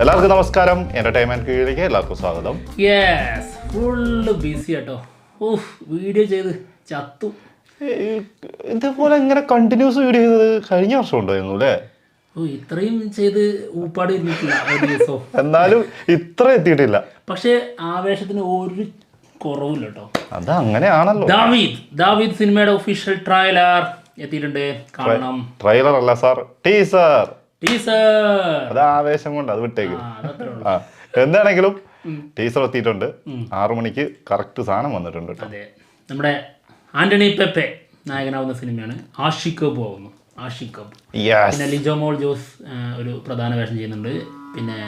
എല്ലാവർക്കും നമസ്കാരം. എന്റർടൈൻമെന്റ് കീഴിലേക്ക് എല്ലാവർക്കും സ്വാഗതം. യെസ്, ഫുള്ള് ബിസി കേട്ടോ. വീഡിയോ ചെയ്ത് ചത്തു. ഇതേപോലെ ഇങ്ങനെ കണ്ടിന്യൂസ് വീഡിയോ ചെയ്തത് കഴിഞ്ഞ വർഷം ഉണ്ടായിരുന്നു അല്ലേ? ഇത്രയും ചെയ്ത് ഊപ്പാട് ഇരുന്നിട്ടില്ല ഒരു ദിവസം. എന്നാലും ഇത്ര എത്തിയിട്ടില്ല. പക്ഷെ ആവേശത്തിന് ഒരു കുറവില്ല കേട്ടോ. അത് അങ്ങനെയാണല്ലോ. ദാവീദ് സിനിമയുടെ ഒഫീഷ്യൽ ട്രailer എത്തിയിട്ടുണ്ട്. കാണണം. ട്രെയിലർ അല്ല സാർ, ടീസർ. അത് ആവേശം കൊണ്ട് അത് വിട്ടേക്ക്. എന്താണെങ്കിലും ടീസർ എത്തിയിട്ടുണ്ട്. 6 മണിക്ക് കറക്റ്റ് സാധനം വന്നിട്ടുണ്ട്. അതെ, നമ്മുടെ ആന്റണി പെപ്പെ നായകനാവുന്ന സിനിമയാണ്. ആഷിഖ് കപൂർ ആവുന്നു. ആഷിഖ് കപൂർ, പിന്നെ ലിജോ മോൾ ജോസ് ഒരു പ്രധാന വേഷം ചെയ്യുന്നുണ്ട്. പിന്നെ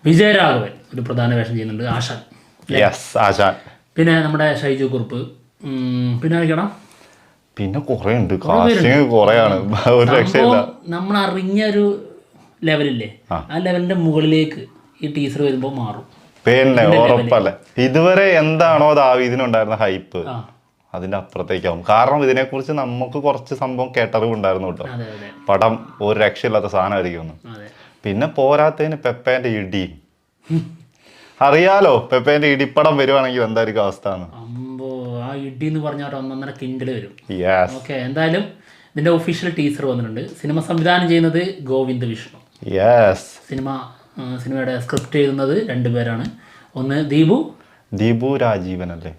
വിജയരാഘവൻ ഒരു പ്രധാന വേഷം ചെയ്യുന്നുണ്ട്. ആശാൻ. പിന്നെ നമ്മുടെ ഷൈജു കുറുപ്പ്. പിന്നെ ആയിരിക്കണം, പിന്നെ കുറെ ഉണ്ട്. കുറെയാണ്, ഒരു രക്ഷയില്ല. നമ്മൾ അറിഞ്ഞ ഒരു ലെവലില്ലേ, ആ ലെവലിന്റെ മുകളിലേക്ക് ഈ ടീസർ വരുമ്പോൾ മാറും. പിന്നെ ഉറപ്പല്ലേ, ഇതുവരെ എന്താണോ ദാവീദിനുണ്ടായിരുന്ന ഹൈപ്പ് അതിന്റെ അപ്പുറത്തേക്കാവും. കാരണം ഇതിനെക്കുറിച്ച് നമുക്ക് കുറച്ച് സംഭവം കേട്ടറിവുണ്ടായിരുന്നു കേട്ടോ. പടം ഒരു രക്ഷയില്ലാത്ത സാധനമായിരിക്കും. പിന്നെ പോരാത്തതിന് പെപ്പേന്റെ ഇടി അറിയാലോ. പെപ്പേന്റെ ഇടിപ്പടം വരുവാണെങ്കിൽ എന്തായിരിക്കും അവസ്ഥ? ആ ഇടി എന്ന് പറഞ്ഞാൽ 1.5 കിൻഡിൽ വരും. ഓക്കെ, എന്തായാലും ഇതിന്റെ ഒഫീഷ്യൽ ടീസർ വന്നിട്ടുണ്ട്. സിനിമ സംവിധാനം ചെയ്യുന്നത് ഗോവിന്ദ് വിഷ്ണു. സിനിമയുടെ സ്ക്രിപ്റ്റ് എഴുതുന്നത് 2 പേരാണ്. ഒന്ന് ദീപു രാജീവൻ അല്ലേ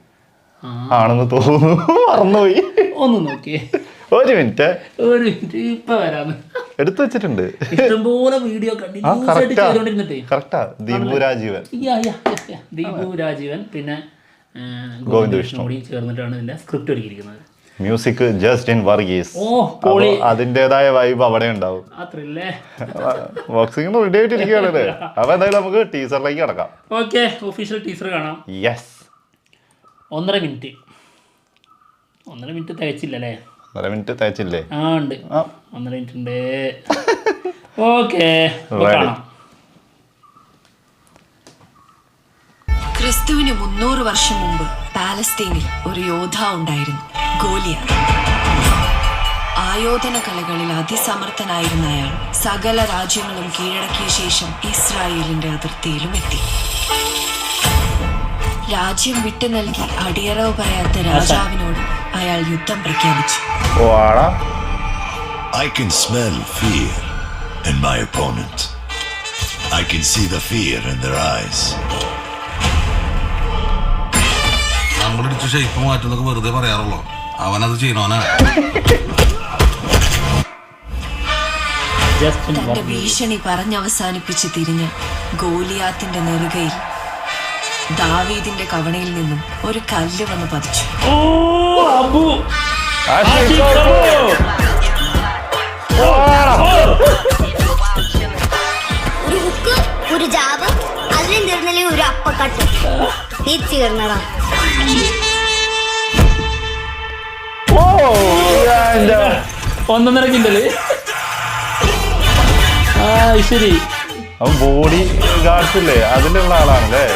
ആണെന്ന് തോന്നുന്നു, മറന്നുപോയി. ഒന്ന് നോക്കിയേ, ഒരു മിനിറ്റ് ഇപ്പൊ വരാന്ന് എടുത്തു വെച്ചിട്ടുണ്ട്. ഇഷ്ടംപോലെ വീഡിയോ ദീപു രാജീവൻ പിന്നെ ഗോവിന്ദ് വിഷ്ണു കൂടി ചേർന്നിട്ടാണ് ഇതിന്റെ സ്ക്രിപ്റ്റ് ഒരുക്കിയിരിക്കുന്നത്. Music Justin Varghese. അതിന്റേതായ വൈബ് അവിടെ ഉണ്ടാവും. ബോക്സിംഗ് റെഡി ആയിട്ടിരിക്കുകയാണല്ലേ. അപ്പൊ എന്തായാലും നമുക്ക് ടീസറിലേക്ക് കിടക്കാം. ഓക്കെ, ഒഫീഷ്യൽ ടീസർ കാണാം. യെസ്. 1.5 മിനിറ്റ്. 1.5 മിനിറ്റ് തികച്ചില്ലല്ലേ? 1.5 മിനിറ്റ് തികച്ചില്ലേ? ഉണ്ട്, 1.5 മിനിറ്റ് ഉണ്ട്. ഓക്കെ, കാണാം. ക്രിസ്തുവിന് 300 വർഷം മുമ്പ് പാലസ്തീനിൽ ഒരു യോദ്ധാവ് ഉണ്ടായിരുന്നു, ഗോലിയാത്ത്. ആയോധന കലകളിൽ അതിസമർത്ഥനായിരുന്ന അയാൾ സകല രാജ്യങ്ങളും കീഴടക്കിയ ശേഷം ഇസ്രായേലിന്റെ അതിർത്തിയിലും എത്തി. രാജ്യം വിട്ടു നൽകി അടിയറവ് പറയാത്ത രാജാവിനോട് അയാൾ യുദ്ധം പ്രഖ്യാപിച്ചു. I can smell fear in my opponent. I can see the fear in their eyes. നമ്മളിടിച്ച് ഷേപ്പ് മാറ്റുന്നൊക്കെ വെറുതെ പറയാറുള്ളൂ. അവനത് ചെയ്യണോനാ. തന്റെ ഭീഷണി പറഞ്ഞവസാനിപ്പിച്ച് തിരിഞ്ഞ ഗോലിയാത്തിന്റെ നെറുകയിൽ ദാവീദിന്റെ കവണയിൽ നിന്നും ഒരു കല്ല് വന്ന് പതിച്ചു. ഒരു ഹുക്ക്, ഒരു ജാബ്, അതിലും തീർന്നില്ലെങ്കിൽ ഒരു അപ്പക്കട്ട്. നീ തീർന്നടാ. 1.5 കിൻഡല്. ശരി, ബോഡി ഗാർഡ്സ് ഇല്ലേ, അതിലുള്ള ആളാണല്ലേ.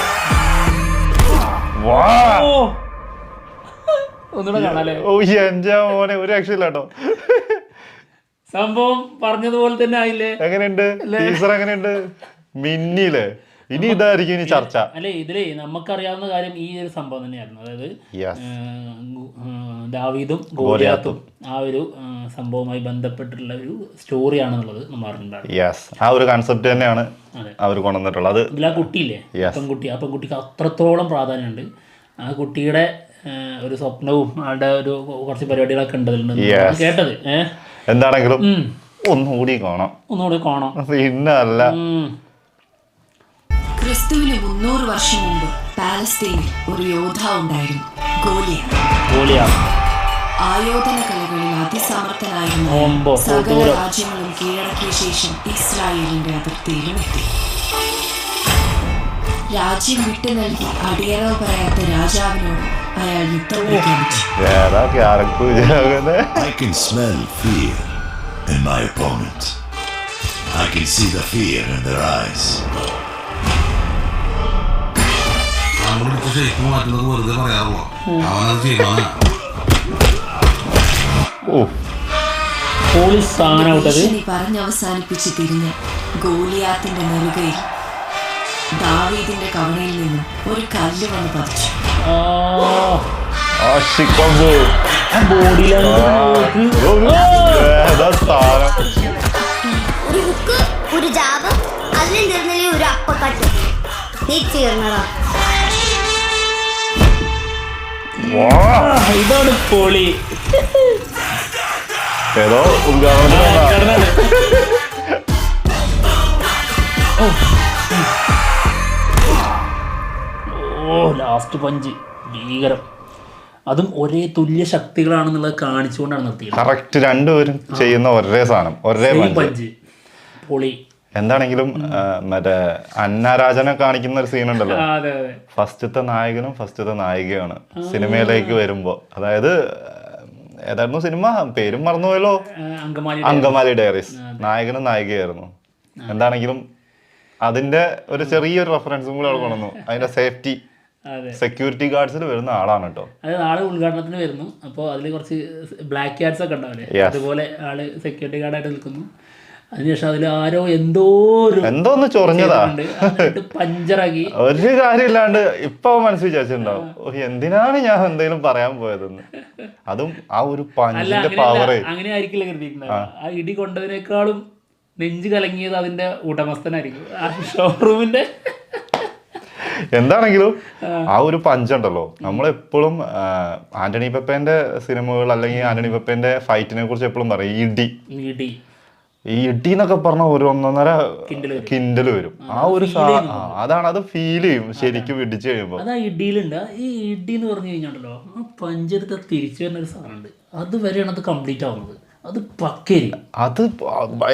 ഒന്നുകൂടെ കാണാല്ലേ? മോനെ ഒരു രക്ഷയില്ല കേട്ടോ. സംഭവം പറഞ്ഞതുപോലെ തന്നെ ആയില്ലേ? എങ്ങനെയുണ്ട് ടീസർ? എങ്ങനെയുണ്ട്? മിന്നില്ലേ? ഇനി ഇതായിരിക്കും ഇനി ചർച്ച. അല്ലെ, ഇതിലേ നമുക്കറിയാവുന്ന കാര്യം ഈ ഒരു സംഭവം തന്നെയായിരുന്നു. അതായത് ദാവീദും ഗോലിയാത്തും ആ ഒരു സംഭവവുമായി ബന്ധപ്പെട്ടിട്ടുള്ള ഒരു സ്റ്റോറിയാണെന്നുള്ളത് നമ്മൾ അറിഞ്ഞിട്ടുണ്ടായിരുന്നു. ആ ഒരു കൺസെപ്റ്റ് തന്നെയാണ് അവർ കൊണ്ടുവന്നിട്ടുള്ളത്. ഇതിൽ ആ കുട്ടിയില്ലേ, പെൺകുട്ടി, ആ പെൺകുട്ടിക്ക് അത്രത്തോളം പ്രാധാന്യമുണ്ട്. ആ കുട്ടിയുടെ ഒരു സ്വപ്നവും ആളുടെ ഒരു കുറച്ച് പരിപാടികളൊക്കെ ഉണ്ട് കേട്ടത്. എന്താണെങ്കിലും ഒന്നുകൂടി കാണാം. പിന്നല്ല, ക്രിസ്തുവിന് 300 വർഷം മുമ്പ് പാലസ്തീനിൽ ഒരു യോദ്ധാവ് ഉണ്ടായിരുന്നു, ഗോലിയാത്ത്. ആയോധന കലകളിൽ അതിസമർത്ഥനായിരുന്ന സകല രാജ്യങ്ങളും കീഴടക്കിയ ശേഷം ഇസ്രായേലിന്റെ അതിർത്തിയിലും എത്തി. രാജ്യം വിട്ടു നൽകി അടിയറവ് പറയാത്ത രാജാവിനോട് അയാൾ യുദ്ധം പ്രഖ്യാപിച്ചു. I can smell fear in my opponent. I can see the fear in their eyes. നമ്മളിടിച്ച് ഷേപ്പ് മാറ്റുന്നൊക്കെ വെറുതെ പറയാറുള്ളൂ. അവനത് ചെയ്യണോനാ. പറഞ്ഞവസാനിപ്പിച്ച് തിരിഞ്ഞ ഗോലിയാത്തിന്റെ നെറുകയിൽ ദാവീദിന്റെ കവണയിൽ നിന്നും ഒരു കല്ല് വന്ന് പതിച്ചു. ആഷിഖ് ബോഡി ഒരു ഹുക്ക്, ഒരു ജാബ്, അതിലും തീർന്നില്ലേ ഒരു അപ്പക്കട്ട്. നീ തീർന്നടാ. ഇതാണ് പൊളി. ഏതോ ഉദ്ഘാടനം. ലാസ്റ്റ് പഞ്ച് ഭീകരം. അതും ഒരേ തുല്യ ശക്തികളാണെന്നുള്ളത് കാണിച്ചുകൊണ്ടാണ് നിർത്തിയത്. കറക്റ്റ് രണ്ടുപേരും ചെയ്യുന്ന ഒരേ സാധനം, ഒരേ പഞ്ച്. പൊളി. എന്താണെങ്കിലും മറ്റേ അന്നാരാജനെ കാണിക്കുന്ന ഒരു സീൻ ഉണ്ടല്ലോ. അതെ അതെ. ഫസ്റ്റത്തെ നായകനും ഫസ്റ്റത്തെ നായികയാണ് സിനിമയിലേക്ക് വരുമ്പോ. അതായത് ഏതായിരുന്നു സിനിമ, പേരും മറന്നുപോയല്ലോ. അങ്കമാലി ഡയറീസ്. നായകനും നായികയായിരുന്നു. എന്താണെങ്കിലും അതിന്റെ ഒരു ചെറിയൊരു റെഫറൻസും കൂടെ അവിടെ കൊണ്ടുവന്നു. അതിന്റെ സേഫ്റ്റി സെക്യൂരിറ്റി ഗാർഡ്സിൽ വരുന്ന ആളാണ് കേട്ടോ. അത് ആള് ഉദ്ഘാടനത്തിന് വരുന്നു. അപ്പോൾ അതിൽ കുറച്ച് ബ്ലാക്ക് ക്യാറ്റ്സ് ഒക്കെ ഉണ്ടാവില്ലേ, അതുപോലെ ആള് സെക്യൂരിറ്റി ഗാർഡായിട്ട് നിൽക്കുന്നു. അതിനുശേഷം അതിൽ ആരോ എന്തോന്ന് ചൊറിഞ്ഞതാ, പഞ്ചറാക്കി. ഒരു കാര്യമില്ലാണ്ട് ഇപ്പൊ മനസ്സിൽ വിചാരിച്ചിട്ടുണ്ടാവും എന്തിനാണ് ഞാൻ എന്തെങ്കിലും പറയാൻ പോയതെന്ന്. അതും ആ ഒരു പഞ്ചിന്റെ പവർ. അങ്ങനെ ആയിരിക്കില്ല കരുതിയിട്ടുണ്ടാവുക. ആ ഇടി കൊണ്ടതിനേക്കാളും നെഞ്ച് കലങ്ങിയത് അതിന്റെ ഉടമസ്ഥനായിരിക്കും, ആ ഷോറൂമിന്റെ. എന്താണെങ്കിലും ആ ഒരു പഞ്ചുണ്ടല്ലോ, നമ്മളെപ്പോഴും ആന്റണി പെപ്പേന്റെ സിനിമകൾ അല്ലെങ്കിൽ ആന്റണി പെപ്പേന്റെ ഫൈറ്റിനെ കുറിച്ച് എപ്പോഴും പറയും ഈ ഇടി എന്നൊക്കെ പറഞ്ഞ ഒരു 1.5 കിൻഡല് വരും. ആ ഒരു അതാണ്, അത് ഫീൽ ചെയ്യും ശരിക്കും ഇടിച്ചു കഴിയുമ്പോ. അതാ ഇടിയിലുണ്ട്. ഈ ഇടി എന്ന് പറഞ്ഞു കഴിഞ്ഞാണ്ടല്ലോ, ആ പഞ്ചെടുത്ത് തിരിച്ചു വരുന്ന ഒരു സാധനമുണ്ട്. അതുവരെയാണ് അത് കംപ്ലീറ്റ് ആവുന്നത്. അത് പക്കേരി. അത്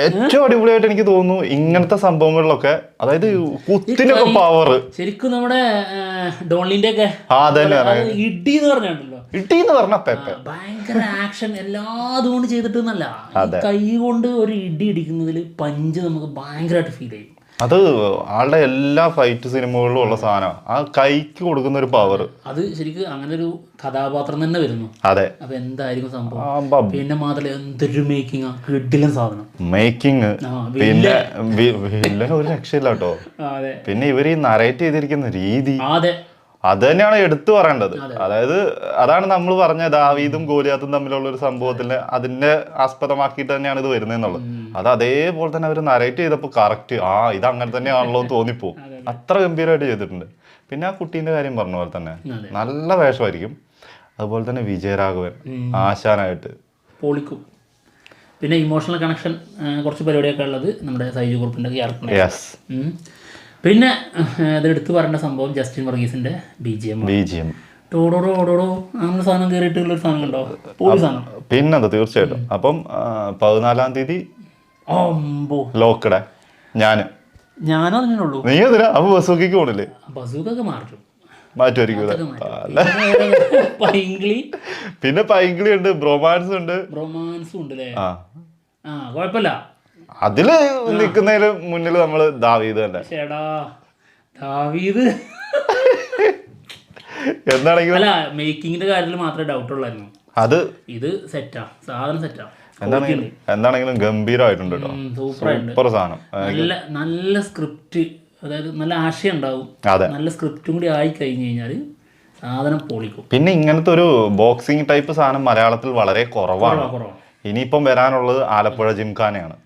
ഏറ്റവും അടിപൊളിയായിട്ട് എനിക്ക് തോന്നുന്നു ഇങ്ങനത്തെ സംഭവങ്ങളിലൊക്കെ. അതായത് കുത്തിനൊക്കെ പവർ ശരിക്കും നമ്മുടെ ഡോൺലിന്റെ ഒക്കെ ഇടി എന്ന് പറഞ്ഞാണ്ടല്ലോ, ഇടി എന്ന് പറഞ്ഞ ഭയങ്കര ആക്ഷൻ എല്ലാതും കൊണ്ട് ചെയ്തിട്ടൊന്നല്ല. കൈ കൊണ്ട് ഒരു ഇടി ഇടിക്കുന്നതിൽ പഞ്ച് നമുക്ക് ഭയങ്കരമായിട്ട് ഫീൽ ചെയ്യും. അത് ആളുടെ എല്ലാ ഫൈറ്റ് സിനിമകളിലും ഉള്ള സാധനം, ആ കൈക്ക് കൊടുക്കുന്ന ഒരു പവർ. അത് ശരിക്കും അങ്ങനെ ഒരു കഥാപാത്രം തന്നെ വരുന്നു. അതെ. അപ്പൊ എന്തായിരിക്കും സംഭവം? പിന്നെ മാത്രമല്ല എന്തൊരു മേക്കിംഗ്, കിഡിലും സാധനം മേക്കിംഗ്. പിന്നെ വില്ലൻ ഒരു രക്ഷയില്ല കേട്ടോ. പിന്നെ ഇവര് ഈ നറേറ്റ് ചെയ്തിരിക്കുന്ന രീതി, അത് തന്നെയാണ് എടുത്തു പറയേണ്ടത്. അതായത് അതാണ് നമ്മൾ പറഞ്ഞ ദാവീദും ഗോലിയാത്തും തമ്മിലുള്ള ഒരു സംഭവത്തിന് അതിന്റെ ആസ്പദമാക്കിയിട്ട് തന്നെയാണ് ഇത് വരുന്നതെന്നുള്ളത്. അത് അതേപോലെ തന്നെ അവർ നറേറ്റ് ചെയ്തപ്പോൾ കറക്റ്റ് ഇത് അങ്ങനെ തന്നെയാണല്ലോ എന്ന് തോന്നിപ്പോവും. അത്ര ഗംഭീരമായിട്ട് ചെയ്തിട്ടുണ്ട്. പിന്നെ ആ കുട്ടീന്റെ കാര്യം പറഞ്ഞ പോലെ തന്നെ നല്ല വേഷമായിരിക്കും. അതുപോലെ തന്നെ വിജയരാഘവൻ ആശാനായിട്ട് പൊളിക്കും. പിന്നെ ഇമോഷണൽ കണക്ഷൻ കുറച്ച് പരിപാടിയൊക്കെ ഉള്ളത് നമ്മുടെ സൈജു കുറുപ്പിന്റെ ക്യാരക്ടർ. പിന്നെ അതിലെടുത്ത് പറയേണ്ട സംഭവം ജസ്റ്റിൻ വർഗീസിന്റെ BGM. ടോടോടോ ഓടോടോ അങ്ങനെ സാധനം കയറിയിട്ടുള്ള ഒരു സാധനം ഉണ്ടോ? പൊളി സാധനം. പിന്നെന്താ തീർച്ചയായിട്ടും. അപ്പം 14-ാം തീയതി ലോക്കഡ ഞാനും അതിനുള്ളൂ. നീ അതിനാ അപ്പൊ ബസൂക്കിക്ക് പോണില്ലേ? ബസൂക്കൊക്കെ മാറ്റുമായിരിക്കും. പിന്നെ പൈങ്കിളി ഉണ്ട്, ബ്രോമാൻസും ഉണ്ട് അല്ലേ? കുഴപ്പമില്ല. അതില് നിക്കുന്നതിന് മുന്നിൽ നമ്മള് ദാവീദ് തന്നെ. ദാവീദ് എന്താണെങ്കിലും അല്ല, മേക്കിങ്ങിന്റെ കാര്യത്തിൽ മാത്രമേ ഡൗട്ട് ഉള്ളായിരുന്നു. ഇത് സെറ്റാ, സാധനം സെറ്റാ. എന്താണെങ്കിലും ഗംഭീരമായിട്ടുണ്ട് കേട്ടോ. സൂപ്പർ സാധനം. നല്ല സ്ക്രിപ്റ്റ്, അതായത് നല്ല ആശയം ഉണ്ടാവും. നല്ല സ്ക്രിപ്റ്റും കൂടി ആയി കഴിഞ്ഞു കഴിഞ്ഞാല് സാധനം പൊളിക്കും. പിന്നെ ഇങ്ങനത്തെ ഒരു ബോക്സിംഗ് ടൈപ്പ് സാധനം മലയാളത്തിൽ വളരെ കുറവാണ്. ഇനിയിപ്പം വരാനുള്ളത് ആലപ്പുഴ ജിംഖാനയാണ്.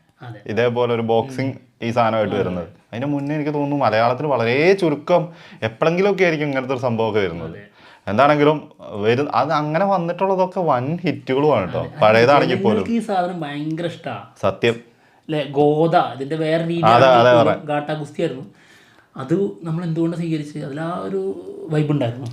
ഇതേപോലെ ഒരു ബോക്സിംഗ് ഈ സാധനമായിട്ട് വരുന്നത്. അതിന് മുന്നേ എനിക്ക് തോന്നുന്നു മലയാളത്തിൽ വളരെ ചുരുക്കം എപ്പോഴെങ്കിലും ഒക്കെ ആയിരിക്കും ഇങ്ങനത്തെ ഒരു സംഭവമൊക്കെ വരുന്നത്. എന്താണെങ്കിലും അത് അങ്ങനെ വന്നിട്ടുള്ളതൊക്കെ വൻ ഹിറ്റുകളുമാണ് കേട്ടോ. പഴയതാണെങ്കിൽ പോലും ഈ സാധനം ഭയങ്കര ഇഷ്ടമാണ്. സത്യം. ഗോദ ഇതിന്റെ വേറെ രീതി ഗാട്ടാ ഗുസ്തിയായിരുന്നു. അത് നമ്മൾ എന്തുകൊണ്ട് സ്വീകരിച്ച് അതിൽ ആ ഒരു വൈബ് ഉണ്ടായിരുന്നു.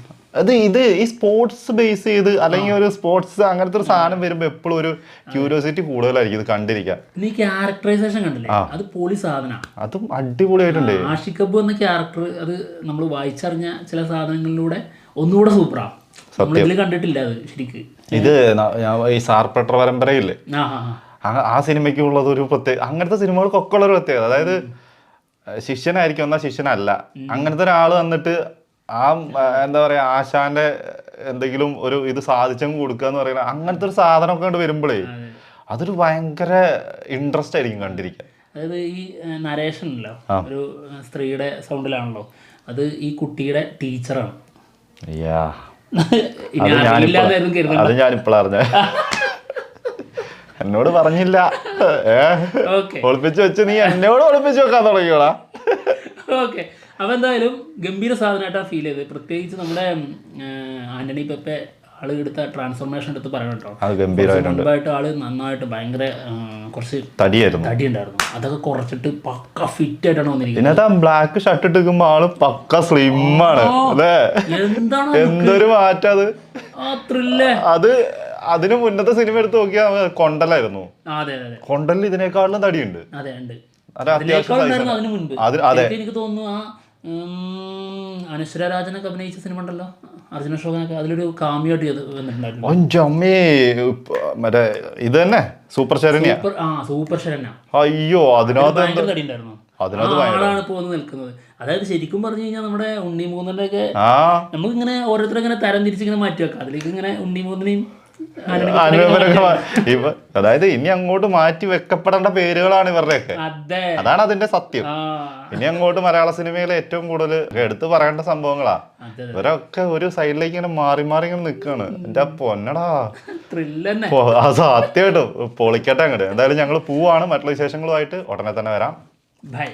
ഇത് ഈ സ്പോർട്സ് ബേസ് ചെയ്ത് അല്ലെങ്കിൽ ഒരു സ്പോർട്സ് അങ്ങനത്തെ ഒരു സാധനം വരുമ്പോൾ എപ്പോഴും ഒരു ക്യൂരിയോസിറ്റി കൂടുതലായിരിക്കും ഇത് കണ്ടിരിക്കാൻ. നീ ക്യാരക്ടറൈസേഷൻ കണ്ടില്ലേ? അത് പൊളി സാധനമാണ്. അതും അടിപൊളിയായിട്ടുണ്ട്. ആഷിഖ് അബു എന്ന ക്യാരക്ടർ അത് നമ്മൾ വായിച്ചറിഞ്ഞ ചില സാധനങ്ങളിലൂടെ ഒന്നുകൂടെ സൂപ്പറാ. നമ്മളിതിൽ കണ്ടിട്ടില്ല അത് ശരിക്ക്. ഇത് ഈ സാർപ്പെട്ട പരമ്പരയില്ലേ, ആ സിനിമയ്ക്കുള്ളത് ഒരു പ്രത്യേക, അങ്ങനത്തെ സിനിമകൾക്കൊക്കെ ഉള്ള ഒരു പ്രത്യേകത. അതായത് ശിഷ്യനായിരിക്കും എന്നാൽ ശിഷ്യനല്ല, അങ്ങനത്തെ ഒരാൾ വന്നിട്ട് എന്താ പറയാ ആശാന്റെ എന്തെങ്കിലും ഒരു ഇത് സാധിച്ചങ്ങ് കൊടുക്കുക എന്ന് പറയുന്നത് അങ്ങനത്തെ ഒരു സാധനമൊക്കെ കൊണ്ട് വരുമ്പോഴേ അതൊരു ഭയങ്കര ഇൻട്രസ്റ്റ് ആയിരിക്കും കണ്ടിരിക്കാൻ. അതായത് ഈ നരേഷൻ ഉണ്ടല്ലോ, ഒരു സ്ത്രീയുടെ സൗണ്ടിലാണല്ലോ, അത് ഈ കുട്ടിയുടെ ടീച്ചറാണ്. അത് ഞാനിപ്പോൾ അറിഞ്ഞ, എന്നോട് പറഞ്ഞില്ല, ഒളിപ്പിച്ച് വെച്ച് നീ എന്നോട് ഒളിപ്പിച്ച് വെക്കാൻ തുടങ്ങിയോളാ. ഓക്കെ, അപ്പോൾ എന്തായാലും ഗംഭീര സാധനമായിട്ടാണ് ഫീൽ ചെയ്തത്. പ്രത്യേകിച്ച് നമ്മുടെ ആന്റണി പെപ്പെ ആള് എടുത്ത ട്രാൻസ്ഫോർമേഷൻ എടുത്ത് പറയണം കേട്ടോ. മുൻപായിട്ട് ആള് നന്നായിട്ട് ഭയങ്കര കുറച്ച് തടി ഉണ്ടായിരുന്നു, അതൊക്കെ കുറച്ചിട്ട് പക്ക ഫിറ്റ് ആയിട്ടാണ് വന്നിരിക്കുന്നത്. ബ്ലാക്ക് ഷർട്ട് ഇട്ടുമ്പോ ആള് പക്ക സ്ലിം ആണ്. അതെ, എന്തൊരു മാറ്റം അത്. അത് അതിന് മുന്നത്തെ സിനിമ എടുത്ത് നോക്കിയാൽ കൊണ്ടലായിരുന്നു. കൊണ്ടലിൽ ഇതിനേക്കാളും തടിയുണ്ട്. എനിക്ക് തോന്നുന്നു ആ അനശ്വര രാജനൊക്കെ അഭിനയിച്ച സിനിമ ഉണ്ടല്ലോ, അർജുന അശോകനൊക്കെ, അതിലൊരു കാമിയോട്ട് മറ്റേ ഇത് തന്നെ സൂപ്പർ ശരണ്യ. സൂപ്പർ ശരണ്യ, അയ്യോ അതിനകത്ത് ഭയങ്കര തടി ഉണ്ടായിരുന്നു. ആളാണ് ഇപ്പൊ വന്ന് നിൽക്കുന്നത്. അതായത് ശരിക്കും പറഞ്ഞു കഴിഞ്ഞാൽ നമ്മുടെ ഉണ്ണി മൂന്നന്റെ ഒക്കെ നമുക്കിങ്ങനെ ഓരോരുത്തരും ഇങ്ങനെ തരം തിരിച്ചിങ്ങനെ മാറ്റി വെക്കാം. അതിലേക്ക് ഇങ്ങനെ ഉണ്ണി മൂന്നിനെയും അതായത് ഇനി അങ്ങോട്ട് മാറ്റി വെക്കപ്പെടേണ്ട പേരുകളാണ് ഇവരുടെയൊക്കെ. അതാണ് അതിന്റെ സത്യം. ഇനി അങ്ങോട്ട് മലയാള സിനിമയിലെ ഏറ്റവും കൂടുതൽ എടുത്തു പറയേണ്ട സംഭവങ്ങളാ. ഇവരൊക്കെ ഒരു സൈഡിലേക്ക് ഇങ്ങനെ മാറി മാറി ഇങ്ങനെ നിൽക്കാണ്. എന്റെ പൊന്നടാ, സത്യമായിട്ടും പൊളിക്കട്ടെ അങ്ങോട്ട്. എന്തായാലും ഞങ്ങൾ പോവാണ്. മറ്റുള്ള വിശേഷങ്ങളുമായിട്ട് ഉടനെ തന്നെ വരാം. ബൈ.